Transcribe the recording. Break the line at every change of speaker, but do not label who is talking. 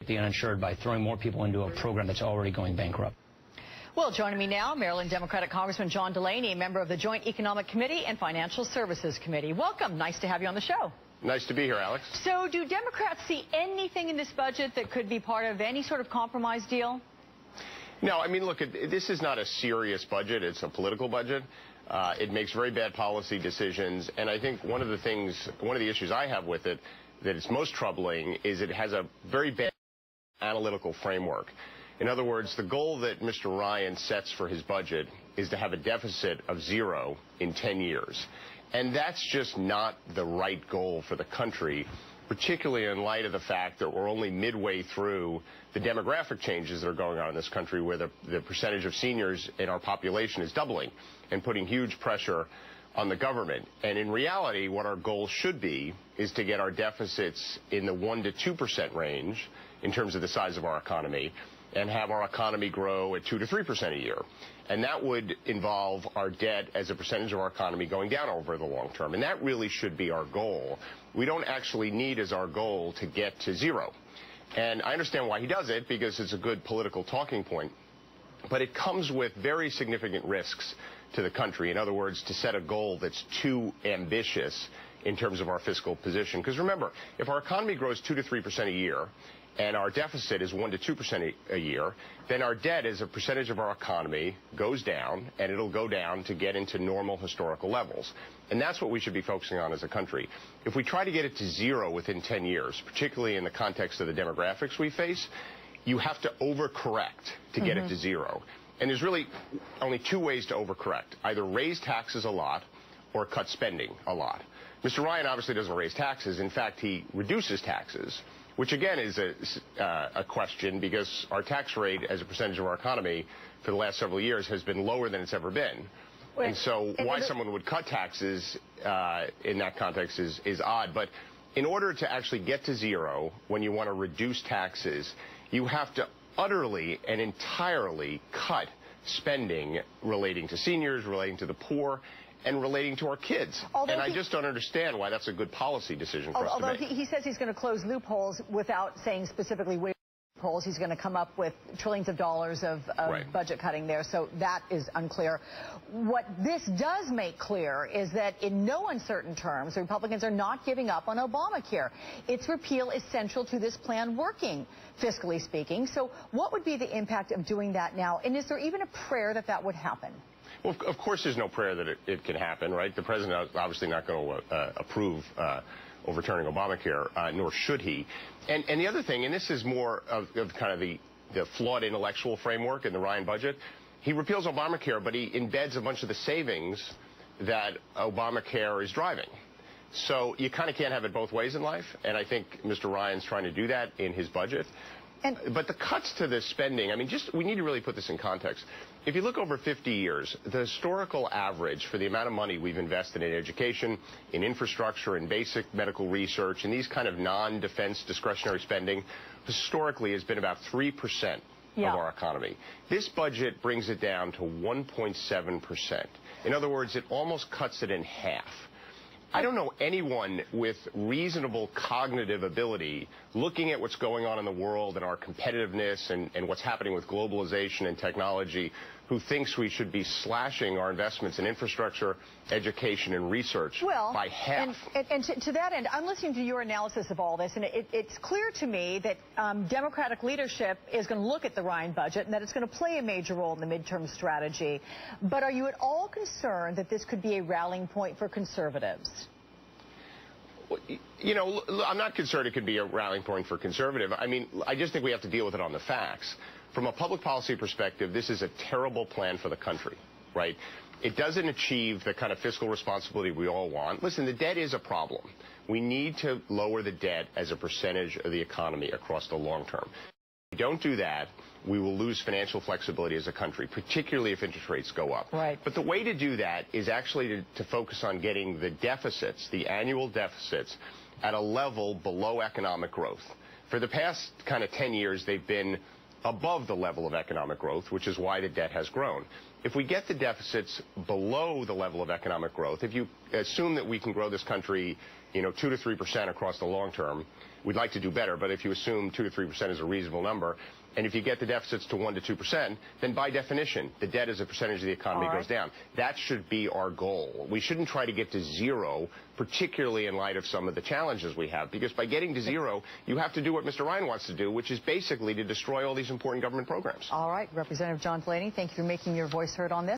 the uninsured by throwing more people into a program that's already going bankrupt.
Well, joining me now, Maryland Democratic Congressman John Delaney, a member of the Joint Economic Committee and Financial Services Committee. Welcome. Nice to have you on the show.
Nice to be here, Alex.
So do Democrats see anything in this budget that could be part of any sort of compromise deal?
No, I mean, look, this is not a serious budget. It's a political budget. It makes very bad policy decisions. And I think one of the issues I have with it that is most troubling is it has a very bad analytical framework. In other words, the goal that Mr. Ryan sets for his budget is to have a deficit of 0 in 10 years. And that's just not the right goal for the country, particularly in light of the fact that we're only midway through the demographic changes that are going on in this country, where the percentage of seniors in our population is doubling and putting huge pressure on the government. And in reality, what our goal should be is to get our deficits in the 1 to 2% range in terms of the size of our economy, and have our economy grow at 2 to 3% a year. And that would involve our debt as a percentage of our economy going down over the long term. And that really should be our goal. We don't actually need as our goal to get to 0. And I understand why he does it, because it's a good political talking point. But it comes with very significant risks to the country. In other words, to set a goal that's too ambitious in terms of our fiscal position. Because remember, if our economy grows 2 to 3% a year, and our deficit is 1 to 2% a year, then our debt as a percentage of our economy goes down, and it'll go down to get into normal historical levels. And that's what we should be focusing on as a country. If we try to get it to 0 within 10 years, particularly in the context of the demographics we face, you have to overcorrect to get it to 0. And there's really only 2 ways to overcorrect: either raise taxes a lot or cut spending a lot. Mr. Ryan obviously doesn't raise taxes. In fact, he reduces taxes, which again is a question, because our tax rate as a percentage of our economy for the last several years has been lower than it's ever been. And so why someone would cut taxes in that context is odd. But in order to actually get to 0, when you want to reduce taxes, you have to utterly and entirely cut spending relating to seniors, relating to the poor, and relating to our kids. And I just don't understand why that's a good policy decision for us to make.
Although he says he's going to close loopholes without saying specifically which loopholes. He's going to come up with trillions of dollars of budget cutting there, so that is unclear. What this does make clear is that in no uncertain terms, the Republicans are not giving up on Obamacare. Its repeal is central to this plan working, fiscally speaking. So what would be the impact of doing that now? And is there even a prayer that that would happen?
Well, of course there's no prayer that it can happen, right? The president is obviously not going to approve overturning Obamacare, nor should he. And the other thing, and this is more of kind of the flawed intellectual framework in the Ryan budget, he repeals Obamacare, but he embeds a bunch of the savings that Obamacare is driving. So you kind of can't have it both ways in life, and I think Mr. Ryan's trying to do that in his budget. But the cuts to the spending, I mean, we need to really put this in context. If you look over 50 years, the historical average for the amount of money we've invested in education, in infrastructure, in basic medical research, and these kind of non-defense discretionary spending, historically has been about 3% of our economy. This budget brings it down to 1.7%. In other words, it almost cuts it in half. I don't know anyone with reasonable cognitive ability looking at what's going on in the world and our competitiveness and what's happening with globalization and technology who thinks we should be slashing our investments in infrastructure, education, and research by half.
And to that end, I'm listening to your analysis of all this, and it's clear to me that Democratic leadership is going to look at the Ryan budget and that it's going to play a major role in the midterm strategy. But are you at all concerned that this could be a rallying point for conservatives?
You know, I'm not concerned it could be a rallying point for conservative. I mean, I just think we have to deal with it on the facts. From a public policy perspective, this is a terrible plan for the country, right? It doesn't achieve the kind of fiscal responsibility we all want. Listen, the debt is a problem. We need to lower the debt as a percentage of the economy across the long term. If we don't do that, we will lose financial flexibility as a country, particularly if interest rates go up.
Right.
But the way to do that is actually to focus on getting the deficits, the annual deficits, at a level below economic growth. For the past kind of 10 years, they've been above the level of economic growth, which is why the debt has grown. if we get the deficits below the level of economic growth, if you assume that we can grow this country, 2 to 3% across the long term, we'd like to do better, but if you assume 2 to 3% is a reasonable number, and if you get the deficits to 1 to 2%, then by definition, the debt as a percentage of the economy goes down. That should be our goal. We shouldn't try to get to zero, particularly in light of some of the challenges we have, because by getting to zero, you have to do what Mr. Ryan wants to do, which is basically to destroy all these important government programs.
All right, Representative John Delaney, thank you for making your voice heard on this.